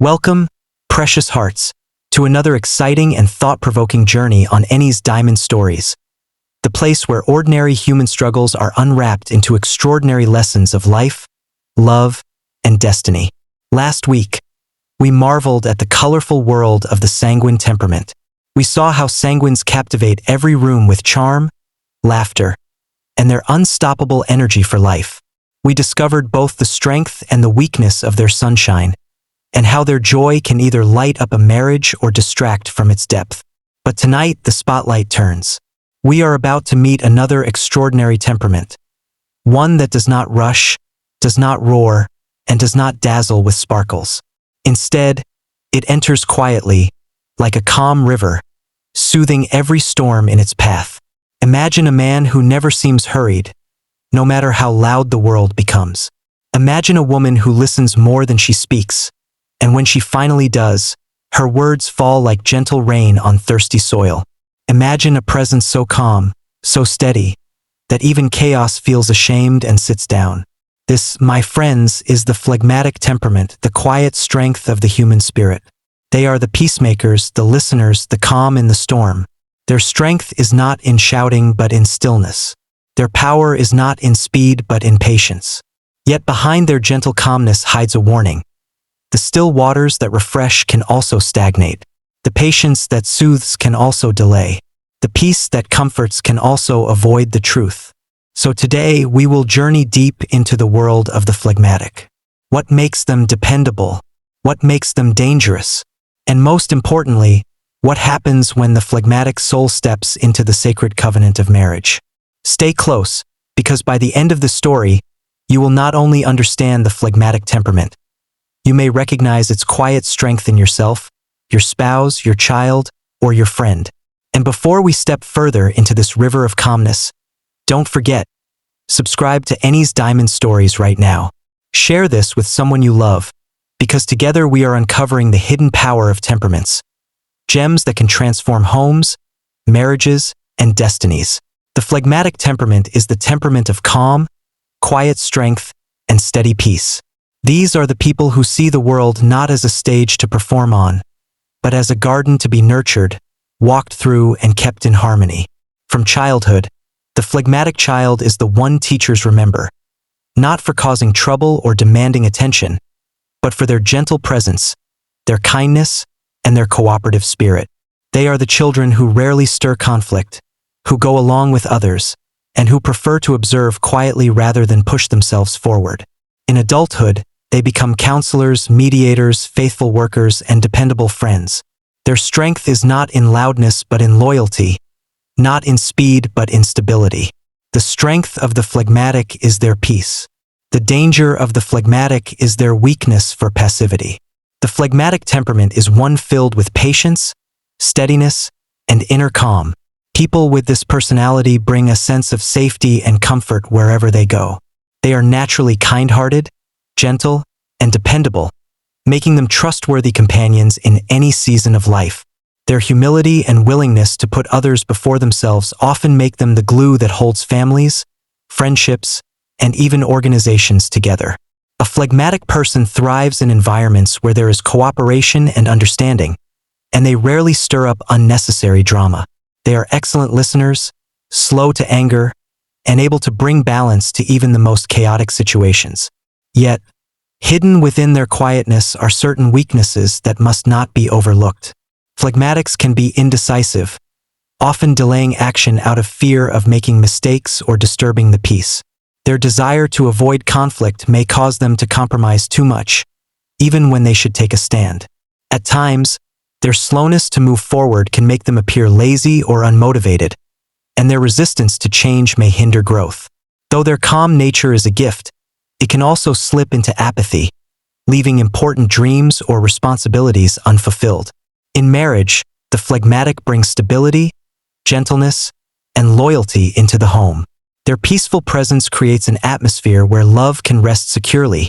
Welcome, precious hearts, to another exciting and thought-provoking journey on Enny's Diamond Stories, the place where ordinary human struggles are unwrapped into extraordinary lessons of life, love, and destiny. Last week, we marveled at the colorful world of the sanguine temperament. We saw how sanguines captivate every room with charm, laughter, and their unstoppable energy for life. We discovered both the strength and the weakness of their sunshine, and how their joy can either light up a marriage or distract from its depth. But tonight, the spotlight turns. We are about to meet another extraordinary temperament, one that does not rush, does not roar, and does not dazzle with sparkles. Instead, it enters quietly, like a calm river, soothing every storm in its path. Imagine a man who never seems hurried, no matter how loud the world becomes. Imagine a woman who listens more than she speaks, and when she finally does, her words fall like gentle rain on thirsty soil. Imagine a presence so calm, so steady, that even chaos feels ashamed and sits down. This, my friends, is the phlegmatic temperament, the quiet strength of the human spirit. They are the peacemakers, the listeners, the calm in the storm. Their strength is not in shouting but in stillness. Their power is not in speed but in patience. Yet behind their gentle calmness hides a warning. The still waters that refresh can also stagnate. The patience that soothes can also delay. The peace that comforts can also avoid the truth. So today we will journey deep into the world of the phlegmatic. What makes them dependable? What makes them dangerous? And most importantly, what happens when the phlegmatic soul steps into the sacred covenant of marriage? Stay close, because by the end of the story, you will not only understand the phlegmatic temperament, you may recognize its quiet strength in yourself, your spouse, your child, or your friend. And before we step further into this river of calmness, don't forget, subscribe to Enny's Diamond Stories right now. Share this with someone you love, because together we are uncovering the hidden power of temperaments, gems that can transform homes, marriages, and destinies. The phlegmatic temperament is the temperament of calm, quiet strength, and steady peace. These are the people who see the world not as a stage to perform on, but as a garden to be nurtured, walked through, and kept in harmony. From childhood, the phlegmatic child is the one teachers remember, not for causing trouble or demanding attention, but for their gentle presence, their kindness, and their cooperative spirit. They are the children who rarely stir conflict, who go along with others, and who prefer to observe quietly rather than push themselves forward. In adulthood, they become counselors, mediators, faithful workers, and dependable friends. Their strength is not in loudness but in loyalty, not in speed but in stability. The strength of the phlegmatic is their peace. The danger of the phlegmatic is their weakness for passivity. The phlegmatic temperament is one filled with patience, steadiness, and inner calm. People with this personality bring a sense of safety and comfort wherever they go. They are naturally kind-hearted, gentle, and dependable, making them trustworthy companions in any season of life. Their humility and willingness to put others before themselves often make them the glue that holds families, friendships, and even organizations together. A phlegmatic person thrives in environments where there is cooperation and understanding, and they rarely stir up unnecessary drama. They are excellent listeners, slow to anger, and able to bring balance to even the most chaotic situations. Yet, hidden within their quietness are certain weaknesses that must not be overlooked. Phlegmatics can be indecisive, often delaying action out of fear of making mistakes or disturbing the peace. Their desire to avoid conflict may cause them to compromise too much, even when they should take a stand. At times, their slowness to move forward can make them appear lazy or unmotivated, and their resistance to change may hinder growth. Though their calm nature is a gift, it can also slip into apathy, leaving important dreams or responsibilities unfulfilled. In marriage, the phlegmatic brings stability, gentleness, and loyalty into the home. Their peaceful presence creates an atmosphere where love can rest securely,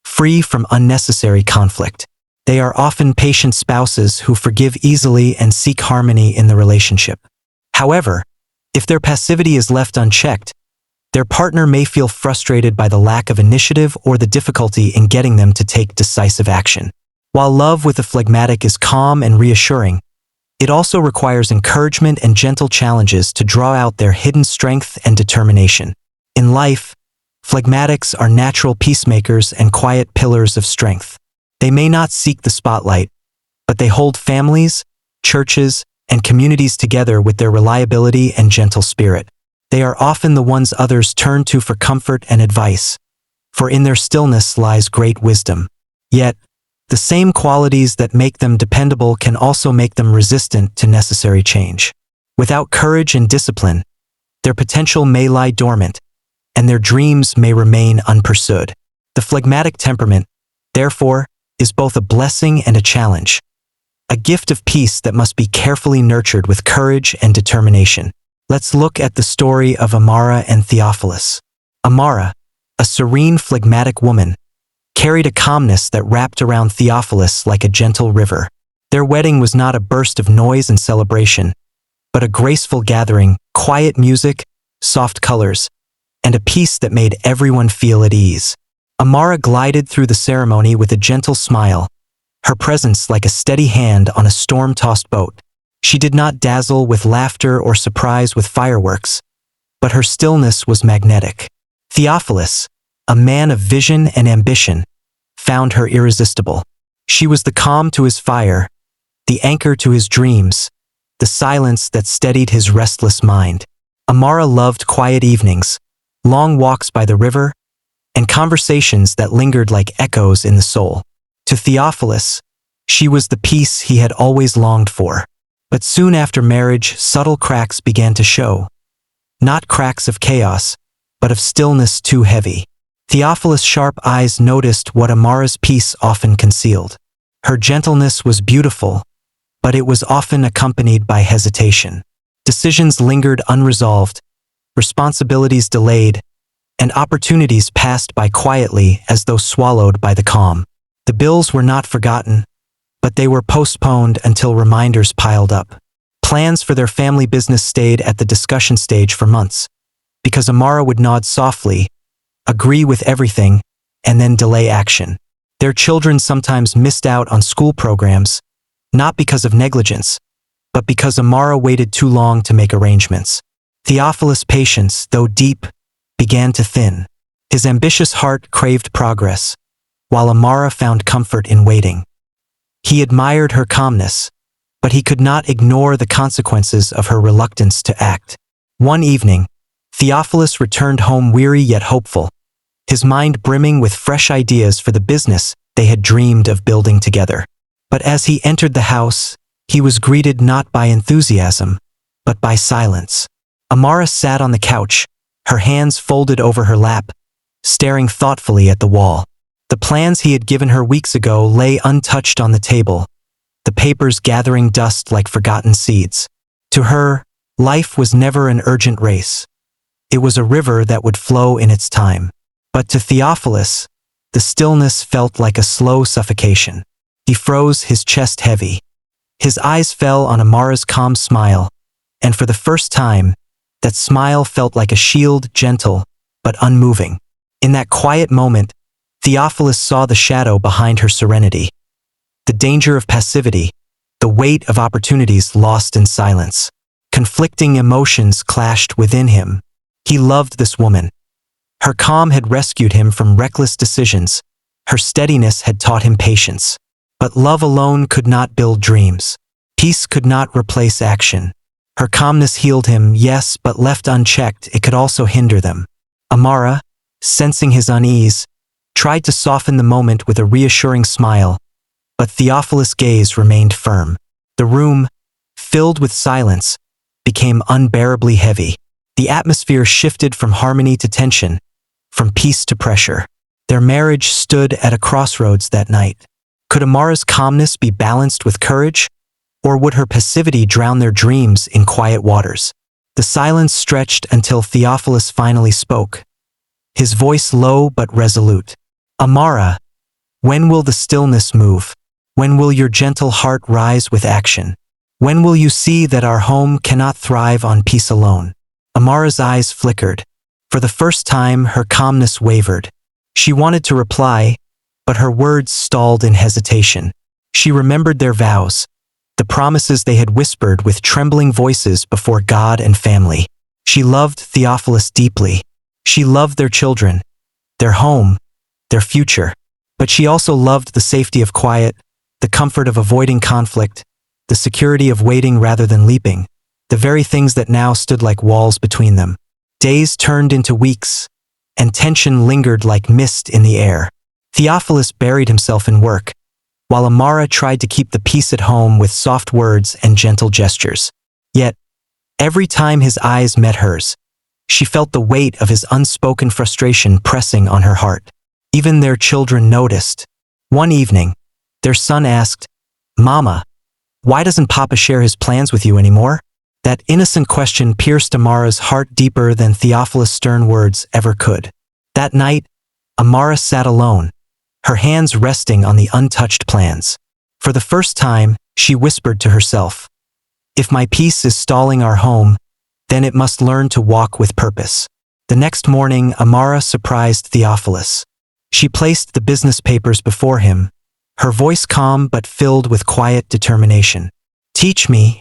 free from unnecessary conflict. They are often patient spouses who forgive easily and seek harmony in the relationship. However, if their passivity is left unchecked, their partner may feel frustrated by the lack of initiative or the difficulty in getting them to take decisive action. While love with a phlegmatic is calm and reassuring, it also requires encouragement and gentle challenges to draw out their hidden strength and determination. In life, phlegmatics are natural peacemakers and quiet pillars of strength. They may not seek the spotlight, but they hold families, churches, and communities together with their reliability and gentle spirit. They are often the ones others turn to for comfort and advice, for in their stillness lies great wisdom. Yet, the same qualities that make them dependable can also make them resistant to necessary change. Without courage and discipline, their potential may lie dormant, and their dreams may remain unpursued. The phlegmatic temperament, therefore, is both a blessing and a challenge, a gift of peace that must be carefully nurtured with courage and determination. Let's look at the story of Amara and Theophilus. Amara, a serene phlegmatic woman, carried a calmness that wrapped around Theophilus like a gentle river. Their wedding was not a burst of noise and celebration, but a graceful gathering, quiet music, soft colors, and a peace that made everyone feel at ease. Amara glided through the ceremony with a gentle smile, her presence like a steady hand on a storm-tossed boat. She did not dazzle with laughter or surprise with fireworks, but her stillness was magnetic. Theophilus, a man of vision and ambition, found her irresistible. She was the calm to his fire, the anchor to his dreams, the silence that steadied his restless mind. Amara loved quiet evenings, long walks by the river, and conversations that lingered like echoes in the soul. To Theophilus, she was the peace he had always longed for. But soon after marriage, subtle cracks began to show. Not cracks of chaos, but of stillness too heavy. Theophilus' sharp eyes noticed what Amara's peace often concealed. Her gentleness was beautiful, but it was often accompanied by hesitation. Decisions lingered unresolved, responsibilities delayed, and opportunities passed by quietly as though swallowed by the calm. The bills were not forgotten, but they were postponed until reminders piled up. Plans for their family business stayed at the discussion stage for months, because Amara would nod softly, agree with everything, and then delay action. Their children sometimes missed out on school programs, not because of negligence, but because Amara waited too long to make arrangements. Theophilus' patience, though deep, began to thin. His ambitious heart craved progress, while Amara found comfort in waiting. He admired her calmness, but he could not ignore the consequences of her reluctance to act. One evening, Theophilus returned home weary yet hopeful, his mind brimming with fresh ideas for the business they had dreamed of building together. But as he entered the house, he was greeted not by enthusiasm, but by silence. Amara sat on the couch, her hands folded over her lap, staring thoughtfully at the wall. The plans he had given her weeks ago lay untouched on the table, the papers gathering dust like forgotten seeds. To her, life was never an urgent race. It was a river that would flow in its time. But to Theophilus, the stillness felt like a slow suffocation. He froze, his chest heavy. His eyes fell on Amara's calm smile, and for the first time, that smile felt like a shield, gentle, but unmoving. In that quiet moment, Theophilus saw the shadow behind her serenity, the danger of passivity, the weight of opportunities lost in silence. Conflicting emotions clashed within him. He loved this woman. Her calm had rescued him from reckless decisions. Her steadiness had taught him patience. But love alone could not build dreams. Peace could not replace action. Her calmness healed him, yes, but left unchecked, it could also hinder them. Amara, sensing his unease, tried to soften the moment with a reassuring smile, but Theophilus' gaze remained firm. The room, filled with silence, became unbearably heavy. The atmosphere shifted from harmony to tension, from peace to pressure. Their marriage stood at a crossroads that night. Could Amara's calmness be balanced with courage, or would her passivity drown their dreams in quiet waters? The silence stretched until Theophilus finally spoke, his voice low but resolute. Amara, when will the stillness move? When will your gentle heart rise with action? When will you see that our home cannot thrive on peace alone? Amara's eyes flickered. For the first time, her calmness wavered. She wanted to reply, but her words stalled in hesitation. She remembered their vows, the promises they had whispered with trembling voices before God and family. She loved Theophilus deeply. She loved their children, their home, their future. But she also loved the safety of quiet, the comfort of avoiding conflict, the security of waiting rather than leaping, the very things that now stood like walls between them. Days turned into weeks, and tension lingered like mist in the air. Theophilus buried himself in work, while Amara tried to keep the peace at home with soft words and gentle gestures. Yet, every time his eyes met hers, she felt the weight of his unspoken frustration pressing on her heart. Even their children noticed. One evening, their son asked, "Mama, why doesn't Papa share his plans with you anymore?" That innocent question pierced Amara's heart deeper than Theophilus' stern words ever could. That night, Amara sat alone, her hands resting on the untouched plans. For the first time, she whispered to herself, "If my peace is stalling our home, then it must learn to walk with purpose." The next morning, Amara surprised Theophilus. She placed the business papers before him, her voice calm but filled with quiet determination. "Teach me,"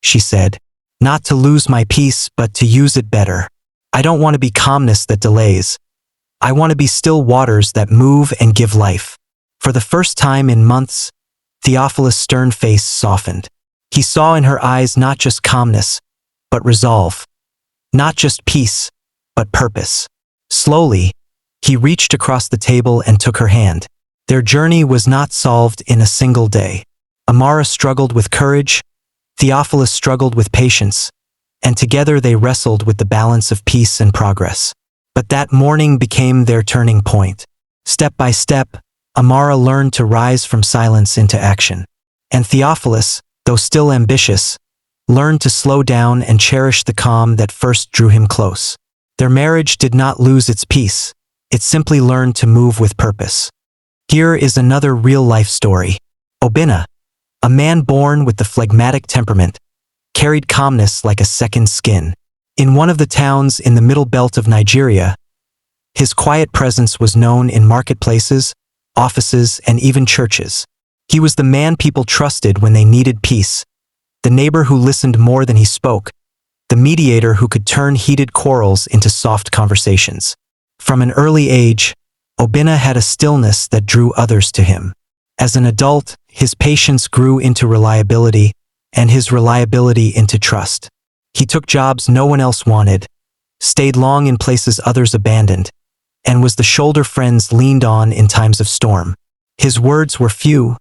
she said, "not to lose my peace but to use it better. I don't want to be calmness that delays. I want to be still waters that move and give life." For the first time in months, Theophilus' stern face softened. He saw in her eyes not just calmness, but resolve. Not just peace, but purpose. Slowly, he reached across the table and took her hand. Their journey was not solved in a single day. Amara struggled with courage, Theophilus struggled with patience, and together they wrestled with the balance of peace and progress. But that morning became their turning point. Step by step, Amara learned to rise from silence into action. And Theophilus, though still ambitious, learned to slow down and cherish the calm that first drew him close. Their marriage did not lose its peace, it simply learned to move with purpose. Here is another real-life story. Obinna, a man born with the phlegmatic temperament, carried calmness like a second skin. In one of the towns in the middle belt of Nigeria, his quiet presence was known in marketplaces, offices, and even churches. He was the man people trusted when they needed peace, the neighbor who listened more than he spoke, the mediator who could turn heated quarrels into soft conversations. From an early age, Obinna had a stillness that drew others to him. As an adult, his patience grew into reliability, and his reliability into trust. He took jobs no one else wanted, stayed long in places others abandoned, and was the shoulder friends leaned on in times of storm. His words were few,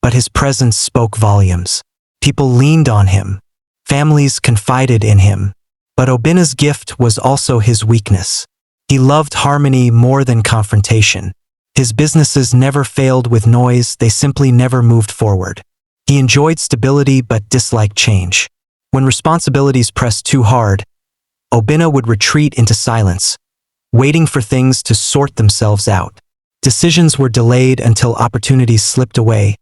but his presence spoke volumes. People leaned on him. Families confided in him. But Obinna's gift was also his weakness. He loved harmony more than confrontation. His businesses never failed with noise, they simply never moved forward. He enjoyed stability but disliked change. When responsibilities pressed too hard, Obinna would retreat into silence, waiting for things to sort themselves out. Decisions were delayed until opportunities slipped away,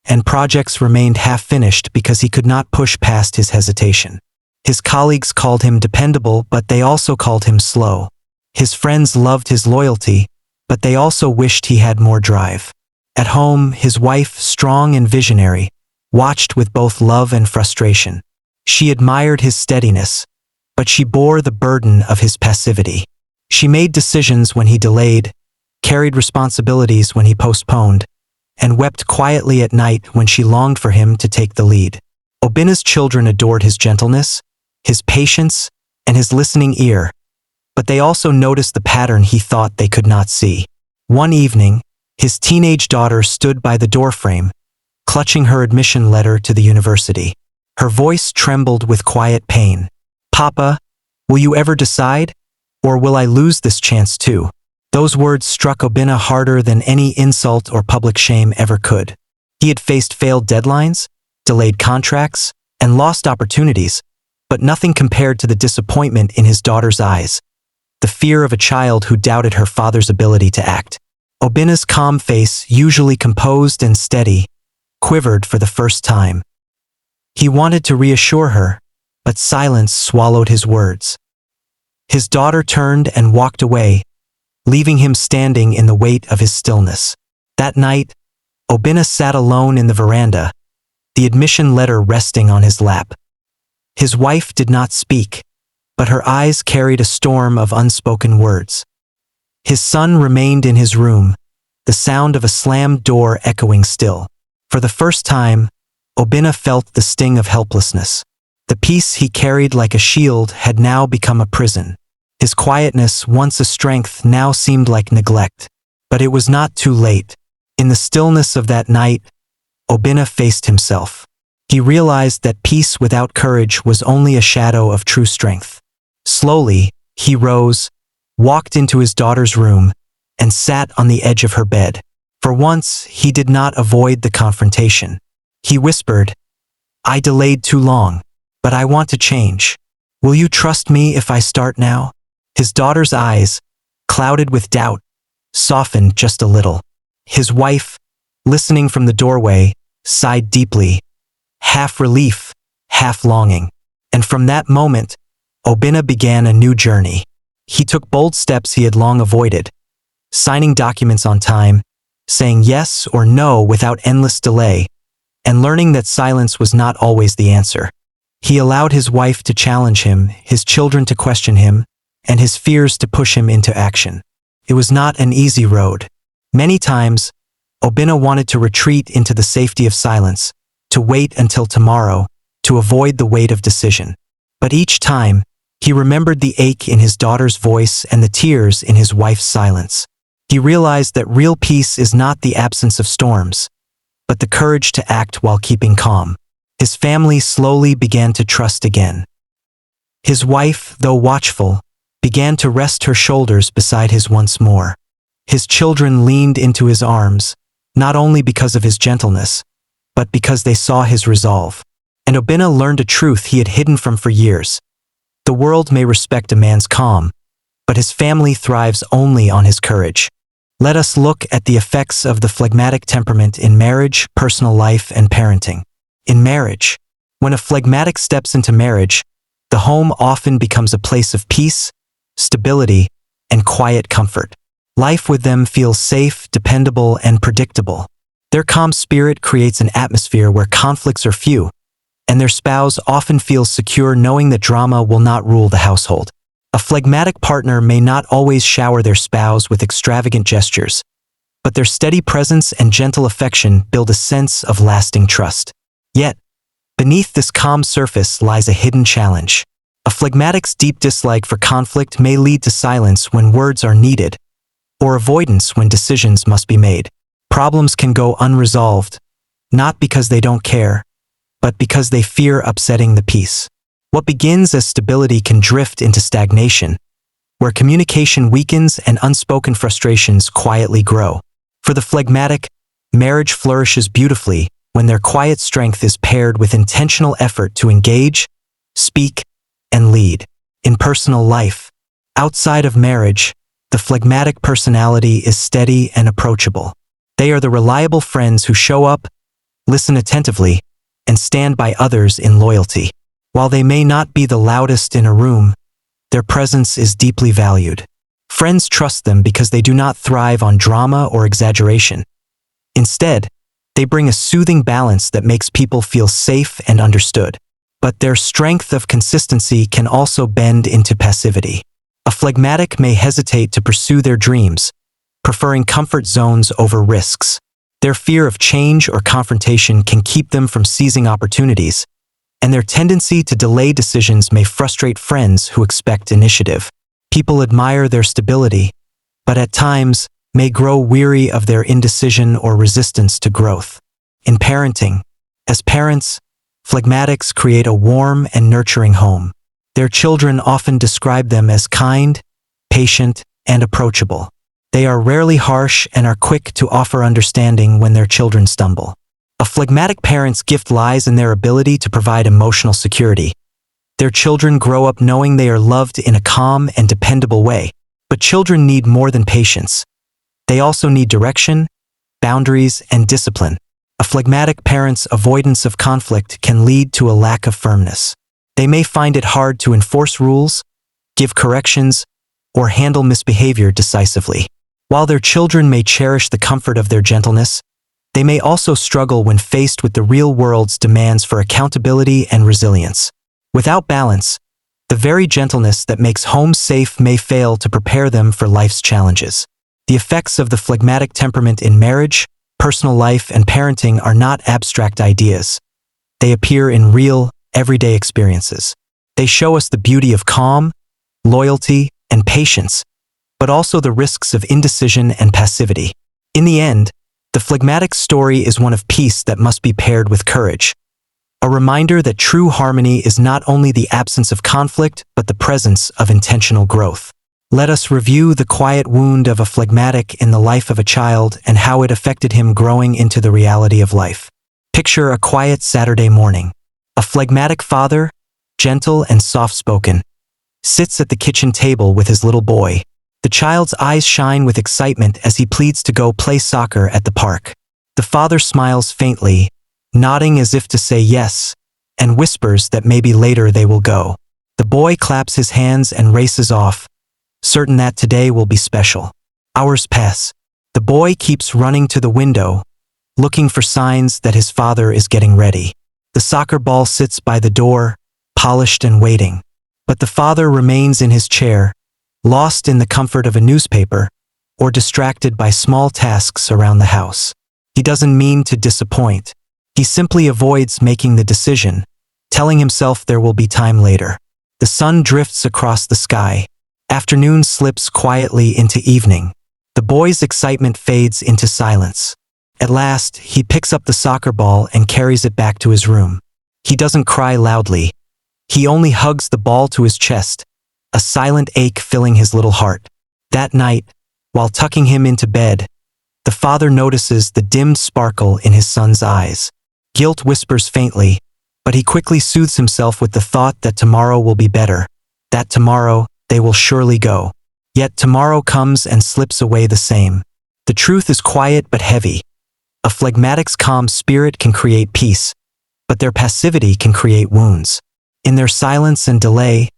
and projects remained half-finished because he could not push past his hesitation. His colleagues called him dependable, but they also called him slow. His friends loved his loyalty, but they also wished he had more drive. At home, his wife, strong and visionary, watched with both love and frustration. She admired his steadiness, but she bore the burden of his passivity. She made decisions when he delayed, carried responsibilities when he postponed, and wept quietly at night when she longed for him to take the lead. Obinna's children adored his gentleness, his patience, and his listening ear, but they also noticed the pattern he thought they could not see. One evening, his teenage daughter stood by the doorframe, clutching her admission letter to the university. Her voice trembled with quiet pain. "Papa, will you ever decide? Or will I lose this chance too?" Those words struck Obinna harder than any insult or public shame ever could. He had faced failed deadlines, delayed contracts, and lost opportunities, but nothing compared to the disappointment in his daughter's eyes, the fear of a child who doubted her father's ability to act. Obinna's calm face, usually composed and steady, quivered for the first time. He wanted to reassure her, but silence swallowed his words. His daughter turned and walked away, leaving him standing in the weight of his stillness. That night, Obinna sat alone in the veranda, the admission letter resting on his lap. His wife did not speak, but her eyes carried a storm of unspoken words. His son remained in his room, the sound of a slammed door echoing still. For the first time, Obinna felt the sting of helplessness. The peace he carried like a shield had now become a prison. His quietness, once a strength, now seemed like neglect. But it was not too late. In the stillness of that night, Obinna faced himself. He realized that peace without courage was only a shadow of true strength. Slowly, he rose, walked into his daughter's room, and sat on the edge of her bed. For once, he did not avoid the confrontation. He whispered, "I delayed too long, but I want to change. Will you trust me if I start now?" His daughter's eyes, clouded with doubt, softened just a little. His wife, listening from the doorway, sighed deeply, half relief, half longing. And from that moment, Obinna began a new journey. He took bold steps he had long avoided, signing documents on time, saying yes or no without endless delay, and learning that silence was not always the answer. He allowed his wife to challenge him, his children to question him, and his fears to push him into action. It was not an easy road. Many times, Obinna wanted to retreat into the safety of silence, to wait until tomorrow, to avoid the weight of decision. But each time, he remembered the ache in his daughter's voice and the tears in his wife's silence. He realized that real peace is not the absence of storms, but the courage to act while keeping calm. His family slowly began to trust again. His wife, though watchful, began to rest her shoulders beside his once more. His children leaned into his arms, not only because of his gentleness, but because they saw his resolve. And Obinna learned a truth he had hidden from for years. The world may respect a man's calm, but his family thrives only on his courage. Let us look at the effects of the phlegmatic temperament in marriage, personal life, and parenting. In marriage, when a phlegmatic steps into marriage, the home often becomes a place of peace, stability, and quiet comfort. Life with them feels safe, dependable, and predictable. Their calm spirit creates an atmosphere where conflicts are few, and their spouse often feels secure knowing that drama will not rule the household. A phlegmatic partner may not always shower their spouse with extravagant gestures, but their steady presence and gentle affection build a sense of lasting trust. Yet, beneath this calm surface lies a hidden challenge. A phlegmatic's deep dislike for conflict may lead to silence when words are needed, or avoidance when decisions must be made. Problems can go unresolved, not because they don't care, but because they fear upsetting the peace. What begins as stability can drift into stagnation, where communication weakens and unspoken frustrations quietly grow. For the phlegmatic, marriage flourishes beautifully when their quiet strength is paired with intentional effort to engage, speak, and lead. In personal life, outside of marriage, the phlegmatic personality is steady and approachable. They are the reliable friends who show up, listen attentively, and stand by others in loyalty. While they may not be the loudest in a room, their presence is deeply valued. Friends trust them because they do not thrive on drama or exaggeration. Instead, they bring a soothing balance that makes people feel safe and understood. But their strength of consistency can also bend into passivity. A phlegmatic may hesitate to pursue their dreams, preferring comfort zones over risks. Their fear of change or confrontation can keep them from seizing opportunities, and their tendency to delay decisions may frustrate friends who expect initiative. People admire their stability, but at times may grow weary of their indecision or resistance to growth. In parenting, as parents, phlegmatics create a warm and nurturing home. Their children often describe them as kind, patient, and approachable. They are rarely harsh and are quick to offer understanding when their children stumble. A phlegmatic parent's gift lies in their ability to provide emotional security. Their children grow up knowing they are loved in a calm and dependable way. But children need more than patience. They also need direction, boundaries, and discipline. A phlegmatic parent's avoidance of conflict can lead to a lack of firmness. They may find it hard to enforce rules, give corrections, or handle misbehavior decisively. While their children may cherish the comfort of their gentleness, They may also struggle when faced with the real world's demands for accountability and resilience. Without balance, the very gentleness that makes home safe may fail to prepare them for life's challenges. The effects of the phlegmatic temperament in marriage, personal life, and parenting are not abstract ideas. They appear in real, everyday experiences. They show us the beauty of calm, loyalty, and patience, but also the risks of indecision and passivity. In the end, the phlegmatic story is one of peace that must be paired with courage. A reminder that true harmony is not only the absence of conflict, but the presence of intentional growth. Let us review the quiet wound of a phlegmatic in the life of a child and how it affected him growing into the reality of life. Picture a quiet Saturday morning. A phlegmatic father, gentle and soft-spoken, sits at the kitchen table with his little boy. The child's eyes shine with excitement as he pleads to go play soccer at the park. The father smiles faintly, nodding as if to say yes, and whispers that maybe later they will go. The boy claps his hands and races off, certain that today will be special. Hours pass. The boy keeps running to the window, looking for signs that his father is getting ready. The soccer ball sits by the door, polished and waiting. But the father remains in his chair, lost in the comfort of a newspaper, or distracted by small tasks around the house. He doesn't mean to disappoint. He simply avoids making the decision, telling himself there will be time later. The sun drifts across the sky. Afternoon slips quietly into evening. The boy's excitement fades into silence. At last, he picks up the soccer ball and carries it back to his room. He doesn't cry loudly. He only hugs the ball to his chest, a silent ache filling his little heart. That night, while tucking him into bed, the father notices the dimmed sparkle in his son's eyes. Guilt whispers faintly, but he quickly soothes himself with the thought that tomorrow will be better, that tomorrow they will surely go. Yet tomorrow comes and slips away the same. The truth is quiet but heavy. A phlegmatic's calm spirit can create peace, but their passivity can create wounds. In their silence and delay,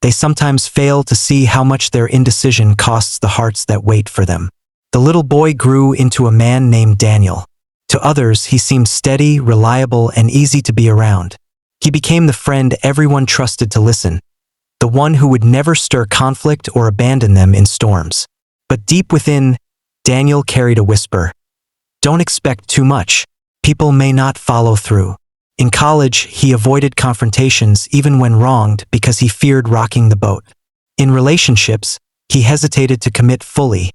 they sometimes fail to see how much their indecision costs the hearts that wait for them. The little boy grew into a man named Daniel. To others, he seemed steady, reliable, and easy to be around. He became the friend everyone trusted to listen, the one who would never stir conflict or abandon them in storms. But deep within, Daniel carried a whisper. Don't expect too much. People may not follow through. In college, he avoided confrontations even when wronged because he feared rocking the boat. In relationships, he hesitated to commit fully,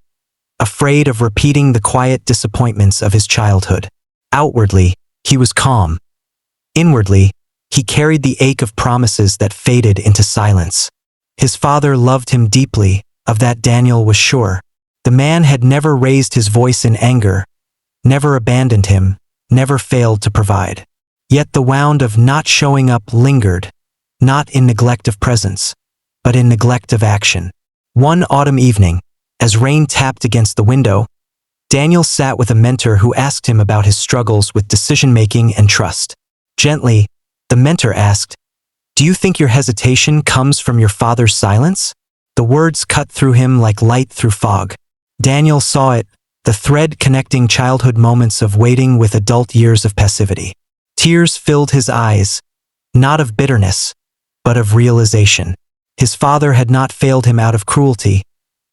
afraid of repeating the quiet disappointments of his childhood. Outwardly, he was calm. Inwardly, he carried the ache of promises that faded into silence. His father loved him deeply, of that Daniel was sure. The man had never raised his voice in anger, never abandoned him, never failed to provide. Yet the wound of not showing up lingered, not in neglect of presence, but in neglect of action. One autumn evening, as rain tapped against the window, Daniel sat with a mentor who asked him about his struggles with decision-making and trust. Gently, the mentor asked, "Do you think your hesitation comes from your father's silence?" The words cut through him like light through fog. Daniel saw it, the thread connecting childhood moments of waiting with adult years of passivity. Tears filled his eyes, not of bitterness, but of realization. His father had not failed him out of cruelty,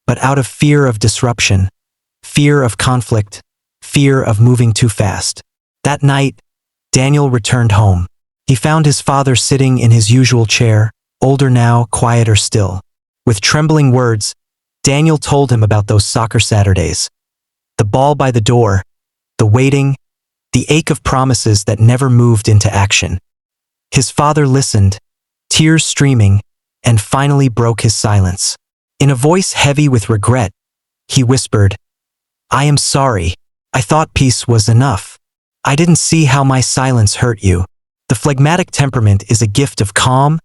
but out of fear of disruption, fear of conflict, fear of moving too fast. That night, Daniel returned home. He found his father sitting in his usual chair, older now, quieter still. With trembling words, Daniel told him about those soccer Saturdays. The ball by the door, the waiting, the ache of promises that never moved into action. His father listened, tears streaming, and finally broke his silence. In a voice heavy with regret, he whispered, "I am sorry. I thought peace was enough. I didn't see how my silence hurt you." The phlegmatic temperament is a gift of calm,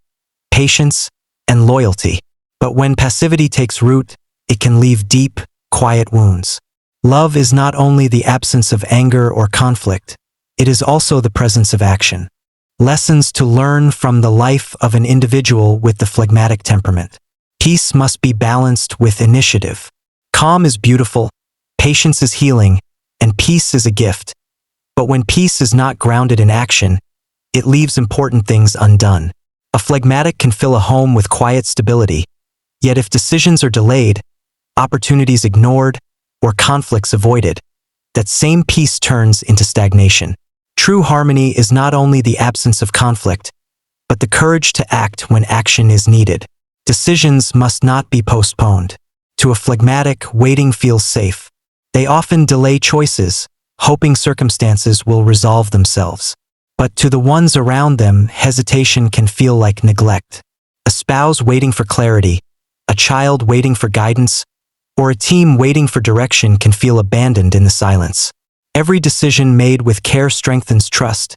patience, and loyalty. But when passivity takes root, it can leave deep, quiet wounds. Love is not only the absence of anger or conflict, it is also the presence of action. Lessons to learn from the life of an individual with the phlegmatic temperament. Peace must be balanced with initiative. Calm is beautiful, patience is healing, and peace is a gift. But when peace is not grounded in action, it leaves important things undone. A phlegmatic can fill a home with quiet stability, yet if decisions are delayed, opportunities ignored, or conflicts avoided, that same peace turns into stagnation. True harmony is not only the absence of conflict, but the courage to act when action is needed. Decisions must not be postponed. To a phlegmatic, waiting feels safe. They often delay choices, hoping circumstances will resolve themselves. But to the ones around them, hesitation can feel like neglect. A spouse waiting for clarity, a child waiting for guidance, or a team waiting for direction can feel abandoned in the silence. Every decision made with care strengthens trust,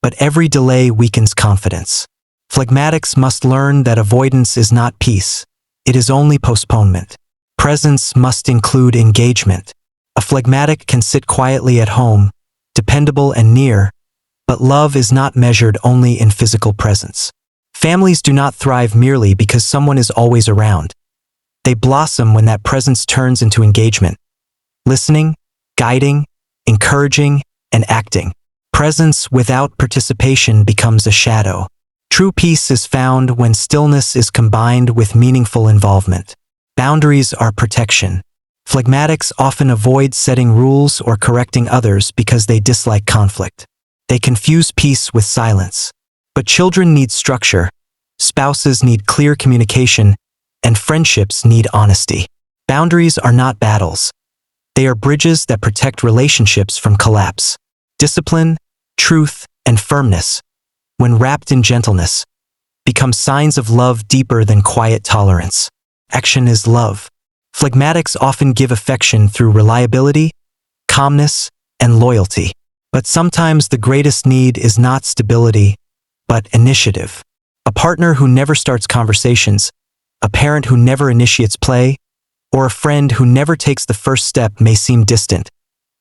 but every delay weakens confidence. Phlegmatics must learn that avoidance is not peace. It is only postponement. Presence must include engagement. A phlegmatic can sit quietly at home, dependable and near, but love is not measured only in physical presence. Families do not thrive merely because someone is always around. They blossom when that presence turns into engagement. Listening, guiding, encouraging, and acting. Presence without participation becomes a shadow. True peace is found when stillness is combined with meaningful involvement. Boundaries are protection. Phlegmatics often avoid setting rules or correcting others because they dislike conflict. They confuse peace with silence. But children need structure, spouses need clear communication, and friendships need honesty. Boundaries are not battles. They are bridges that protect relationships from collapse. Discipline, truth, and firmness, when wrapped in gentleness, become signs of love deeper than quiet tolerance. Action is love. Phlegmatics often give affection through reliability, calmness, and loyalty. But sometimes the greatest need is not stability, but initiative. A partner who never starts conversations, a parent who never initiates play, or a friend who never takes the first step may seem distant,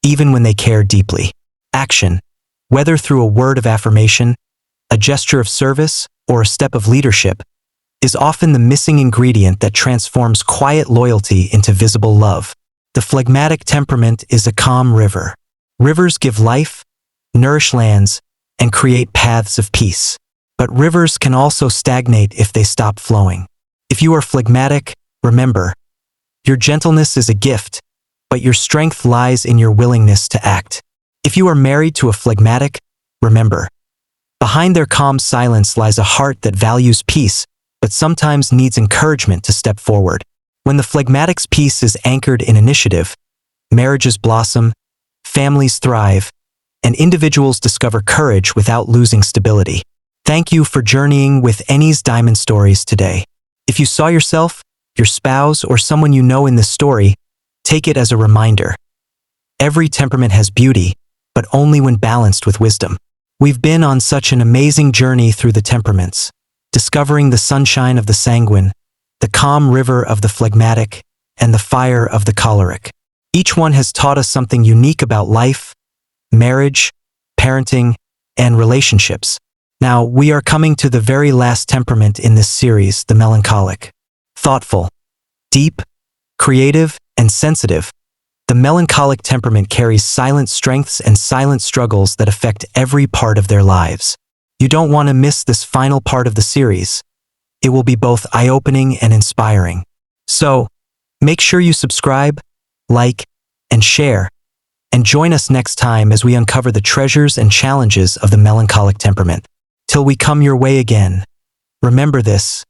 even when they care deeply. Action, whether through a word of affirmation, a gesture of service, or a step of leadership, is often the missing ingredient that transforms quiet loyalty into visible love. The phlegmatic temperament is a calm river. Rivers give life, nourish lands, and create paths of peace. But rivers can also stagnate if they stop flowing. If you are phlegmatic, remember, your gentleness is a gift, but your strength lies in your willingness to act. If you are married to a phlegmatic, remember, behind their calm silence lies a heart that values peace, but sometimes needs encouragement to step forward. When the phlegmatic's peace is anchored in initiative, marriages blossom, families thrive, and individuals discover courage without losing stability. Thank you for journeying with Enny's Diamond Stories today. If you saw yourself, your spouse, or someone you know in this story, take it as a reminder. Every temperament has beauty, but only when balanced with wisdom. We've been on such an amazing journey through the temperaments, discovering the sunshine of the sanguine, the calm river of the phlegmatic, and the fire of the choleric. Each one has taught us something unique about life, marriage, parenting, and relationships. Now, we are coming to the very last temperament in this series, the melancholic. Thoughtful, deep, creative, and sensitive, the melancholic temperament carries silent strengths and silent struggles that affect every part of their lives. You don't want to miss this final part of the series. It will be both eye-opening and inspiring. So, make sure you subscribe, like, and share, and join us next time as we uncover the treasures and challenges of the melancholic temperament. Till we come your way again, remember this: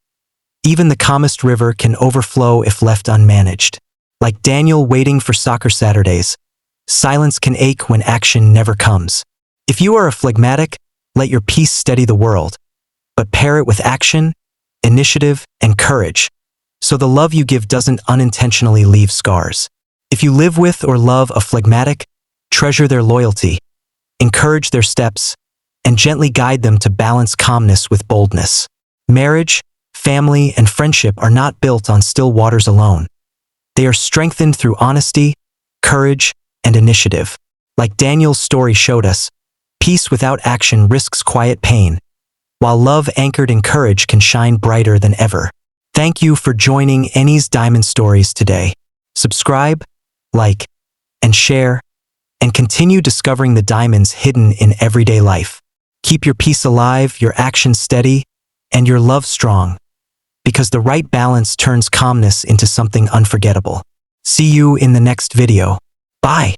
even the calmest river can overflow if left unmanaged. Like Daniel waiting for soccer Saturdays, silence can ache when action never comes. If you are a phlegmatic, let your peace steady the world, but pair it with action, initiative, and courage, so the love you give doesn't unintentionally leave scars. If you live with or love a phlegmatic, treasure their loyalty, encourage their steps, and gently guide them to balance calmness with boldness. Marriage, family, and friendship are not built on still waters alone. They are strengthened through honesty, courage, and initiative. Like Daniel's story showed us, peace without action risks quiet pain, while love anchored in courage can shine brighter than ever. Thank you for joining Enny's Diamond Stories today. Subscribe, like, and share, and continue discovering the diamonds hidden in everyday life. Keep your peace alive, your actions steady, and your love strong, because the right balance turns calmness into something unforgettable. See you in the next video. Bye.